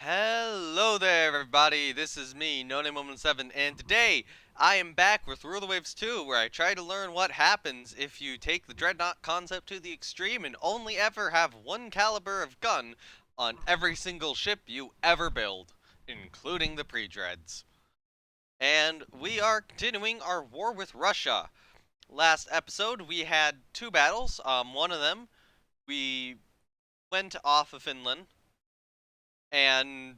Hello there, everybody. This is me, No Name Moment 7, and today I am back with Rule the Waves 2, where I try to learn what happens if you take the Dreadnought concept to the extreme and only ever have one caliber of gun on every single ship you ever build, including the pre-dreads. And we are continuing our war with Russia. Last episode, we had two battles. One of them, we went off of Finland, and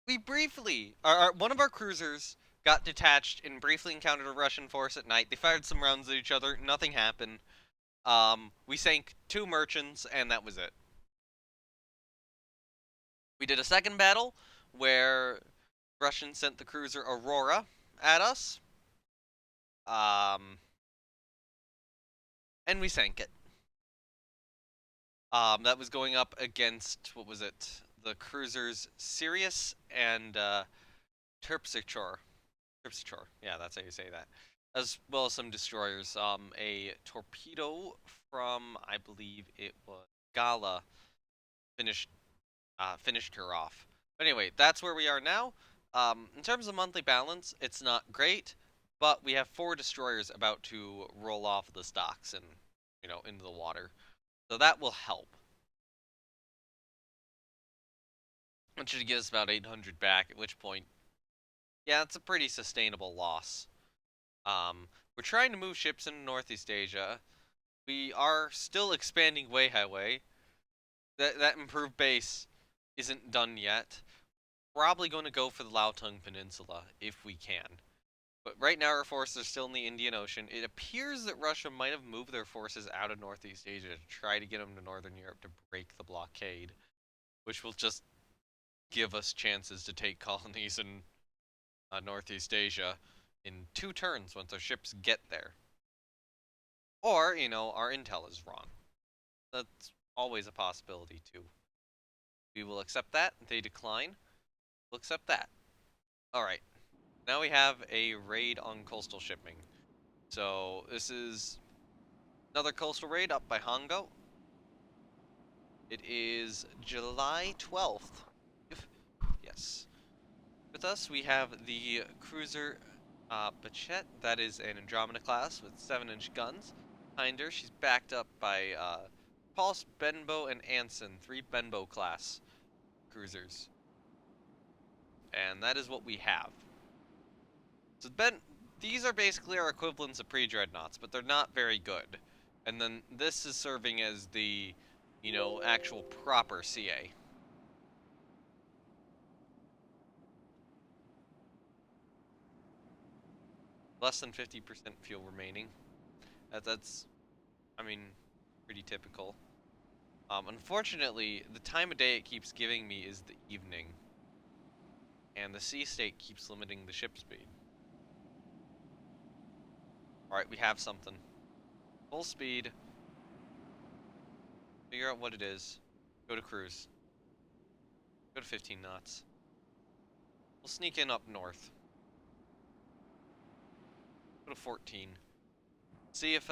we briefly, one of our cruisers got detached and briefly encountered a Russian force at night. They fired some rounds at each other. Nothing happened. We sank two merchants, and that was it. We did a second battle where Russians sent the cruiser Aurora at us, um, and we sank it. That was going up against, what was it? The cruisers Sirius and Terpsichore. Terpsichore. Yeah, that's how you say that. As well as some destroyers. A torpedo from, I believe it was Gala, finished finished her off. But anyway, that's where we are now. In terms of monthly balance, it's not great, but we have four destroyers about to roll off the stocks and into the water, so that will help. It should give us about 800 back. At which point, yeah, it's a pretty sustainable loss. We're trying to move ships into Northeast Asia. We are still expanding Wei Highway. That improved base isn't done yet. Probably going to go for the Laotung Peninsula if we can. But right now our forces are still in the Indian Ocean. It appears that Russia might have moved their forces out of Northeast Asia to try to get them to Northern Europe to break the blockade, which will just give us chances to take colonies in Northeast Asia in two turns once our ships get there. Or, our intel is wrong. That's always a possibility, too. We will accept that. They decline. We'll accept that. Alright. Now we have a raid on coastal shipping. So, this is another coastal raid up by Hongo. It is July 12th. Yes. With us, we have the cruiser Bachet. That is an Andromeda class with 7-inch guns. Behind her, she's backed up by Pulse, Benbow, and Anson, three Benbow class cruisers. And that is what we have. So these are basically our equivalents of pre-dreadnoughts, but they're not very good. And then this is serving as the, actual proper CA. Less than 50% fuel remaining. That's, I mean, pretty typical. Unfortunately, the time of day it keeps giving me is the evening. And the sea state keeps limiting the ship speed. Alright, we have something. Full speed. Figure out what it is. Go to cruise. Go to 15 knots. We'll sneak in up north. Go to 14. See if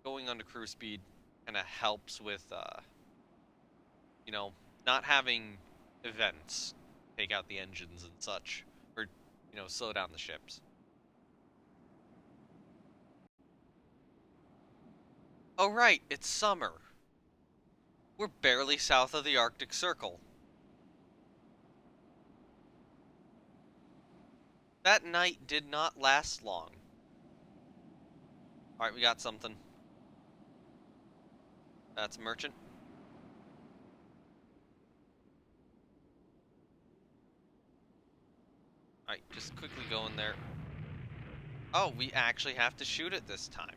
going under cruise speed kind of helps with not having events take out the engines and such, or slow down the ships. Oh right, it's summer. We're barely south of the Arctic Circle. That night did not last long. Alright, we got something. That's merchant. Alright, just quickly go in there. Oh, we actually have to shoot it this time.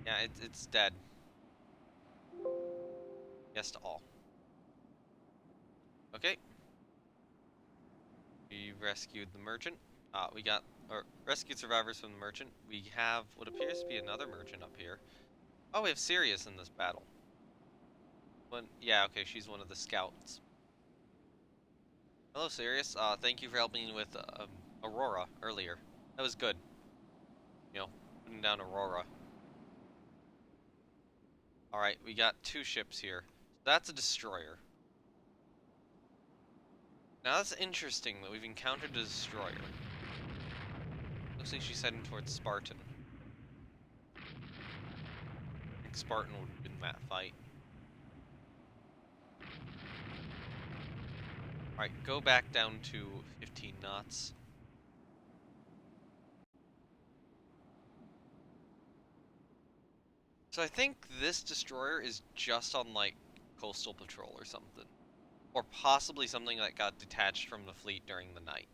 Yeah, it's dead. Yes to all. Okay. We rescued the merchant. We got, or rescued survivors from the merchant. We have what appears to be another merchant up here. Oh, we have Sirius in this battle. Yeah, okay, she's one of the scouts. Hello, Sirius. Thank you for helping me with Aurora earlier. That was good. Putting down Aurora. Alright, we got 2 ships here. That's a destroyer. Now that's interesting that we've encountered a destroyer. Looks like she's heading towards Spartan. I think Spartan would win that fight. Alright, go back down to 15 knots. So I think this destroyer is just on, like, coastal patrol or something. Or possibly something that got detached from the fleet during the night.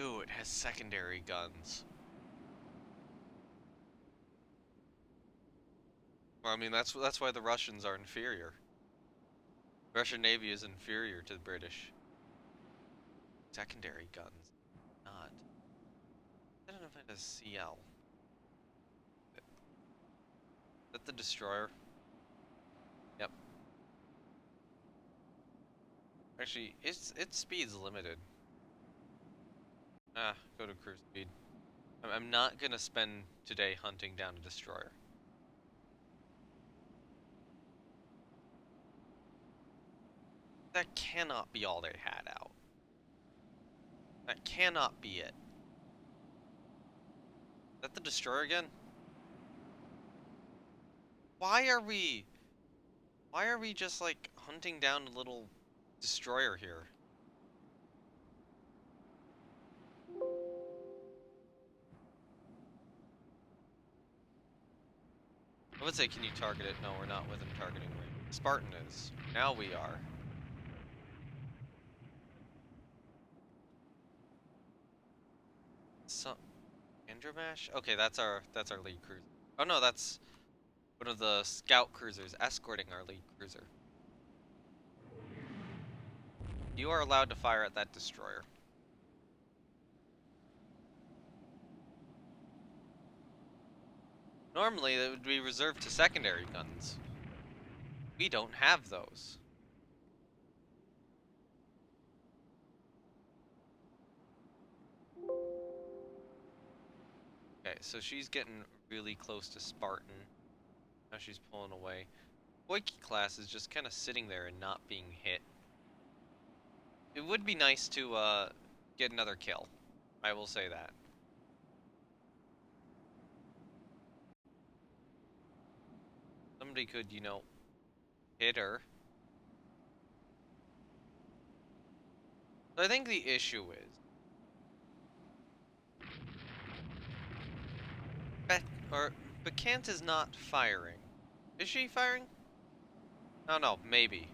Ooh, it has secondary guns. Well, I mean, that's why the Russians are inferior. The Russian Navy is inferior to the British. Secondary guns. Not. I don't know if it has CL. Is that the destroyer? Yep. Actually, its speed's limited. Ah, go to cruise speed. I'm not gonna spend today hunting down a destroyer. That cannot be all they had out. That cannot be it. Is that the destroyer again? Why are we... Why are we just, like, hunting down a little destroyer here? I would say, can you target it? No, we're not within targeting range. Spartan is. Now we are. So, Andromash? Okay, that's our lead cruiser. Oh no, that's one of the scout cruisers escorting our lead cruiser. You are allowed to fire at that destroyer. Normally, that would be reserved to secondary guns. We don't have those. Okay, so she's getting really close to Spartan. Now she's pulling away. Boyke class is just kind of sitting there and not being hit. It would be nice to get another kill. I will say that. Somebody could, you know, hit her. So I think the issue is Bacant is not firing. Is she firing? Oh no, maybe.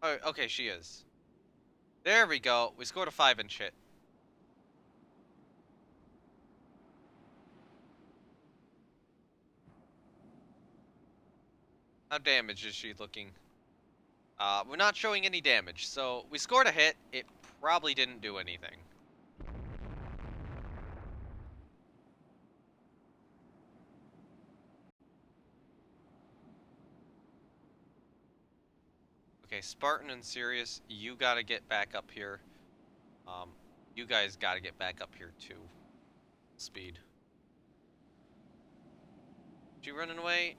Oh, okay, she is. There we go. We scored a 5-inch hit. How damaged is she looking? We're not showing any damage, so we scored a hit. It probably didn't do anything. Okay, Spartan and Sirius, you gotta get back up here. Um, you guys gotta get back up here too. Speed. She running away?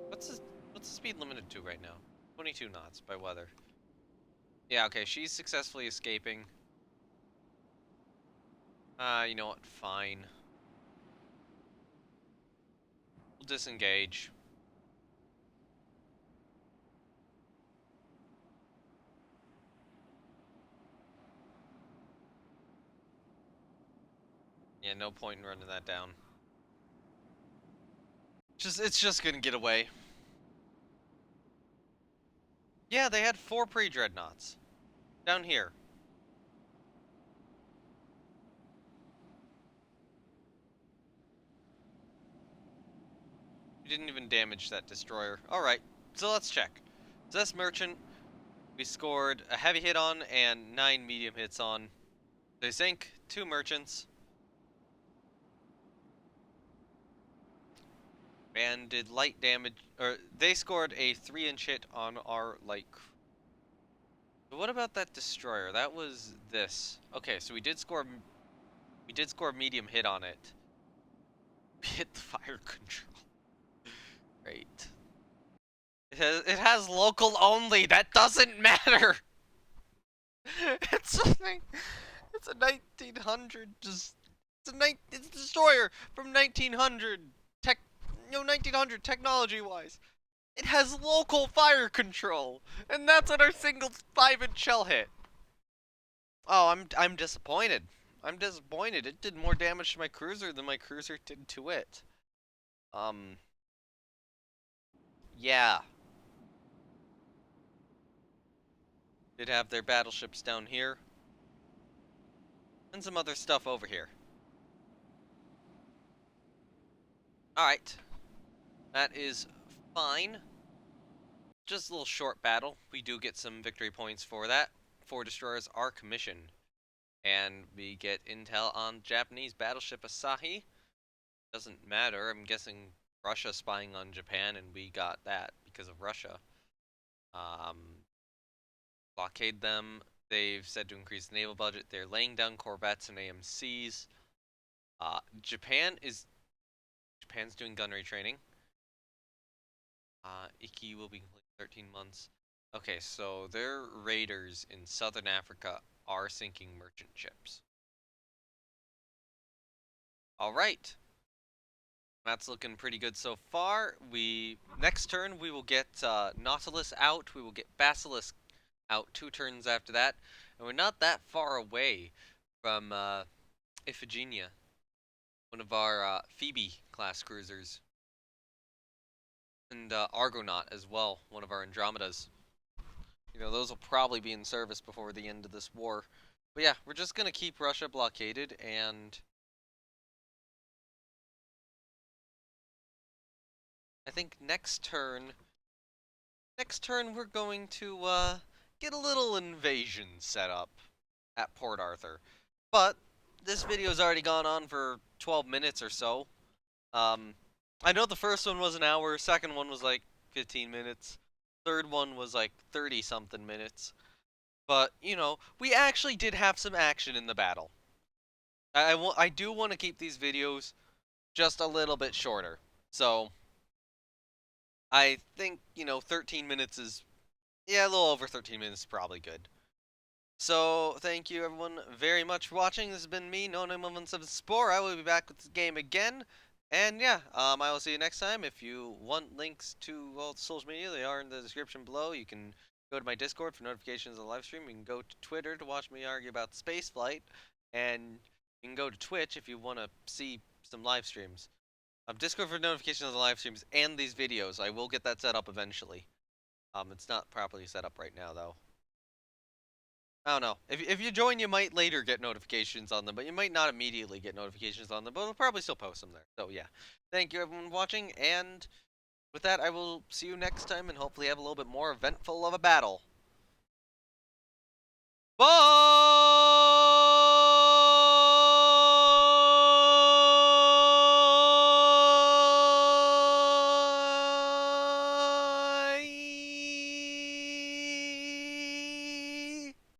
What's the speed limited to right now? 22 knots by weather. Yeah, okay, she's successfully escaping. You know what? Fine. We'll disengage. Yeah, no point in running that down. It's just gonna get away. Yeah, they had 4 pre-dreadnoughts. Down here. We didn't even damage that destroyer. Alright, so let's check. So this merchant, we scored a heavy hit on and 9 medium hits on. They sank 2 merchants. And did light damage, or they scored a 3-inch hit on our light. So what about that destroyer? That was this. Okay, so we did score a medium hit on it. Hit the fire control. Great. It has local only. That doesn't matter. It's something. It's a 1900 just. It's a destroyer from 1900 tech. 1900 technology wise. It has local fire control, and that's at our single 5-inch shell hit. Oh, I'm disappointed. I'm disappointed. It did more damage to my cruiser than my cruiser did to it. Um, yeah. Did have their battleships down here. And some other stuff over here. Alright. That is fine. Just a little short battle. We do get some victory points for that. 4 destroyers are commissioned. And we get intel on Japanese battleship Asahi. Doesn't matter. I'm guessing Russia spying on Japan, and we got that because of Russia. Blockade them. They've said to increase the naval budget. They're laying down corvettes and AMCs. Japan's doing gunnery training. Iki will be complete 13 months. Okay, so their raiders in southern Africa are sinking merchant ships. All right. That's looking pretty good so far. Next turn we will get Nautilus out. We will get Basilisk out 2 turns after that, and we're not that far away from Iphigenia, one of our Phoebe class cruisers, and Argonaut as well, one of our Andromedas. Those will probably be in service before the end of this war. But yeah, we're just gonna keep Russia blockaded, and I think next turn we're going to get a little invasion set up at Port Arthur. But this video's already gone on for 12 minutes or so. I know the first one was an hour, second one was like 15 minutes, third one was like 30 something minutes. But, we actually did have some action in the battle. I do want to keep these videos just a little bit shorter. So, I think, 13 minutes is, yeah, a little over 13 minutes is probably good. So, thank you everyone very much for watching. This has been me, No917Spore. I will be back with this game again. And yeah, I will see you next time. If you want links to all the social media, they are in the description below. You can go to my Discord for notifications of the live stream. You can go to Twitter to watch me argue about spaceflight. And you can go to Twitch if you want to see some live streams. Discord for notifications of the live streams and these videos. I will get that set up eventually. It's not properly set up right now, though. I don't know. If you join, you might later get notifications on them, but you might not immediately get notifications on them, but we'll probably still post them there. So, yeah. Thank you, everyone, for watching, and with that, I will see you next time and hopefully have a little bit more eventful of a battle. Bye!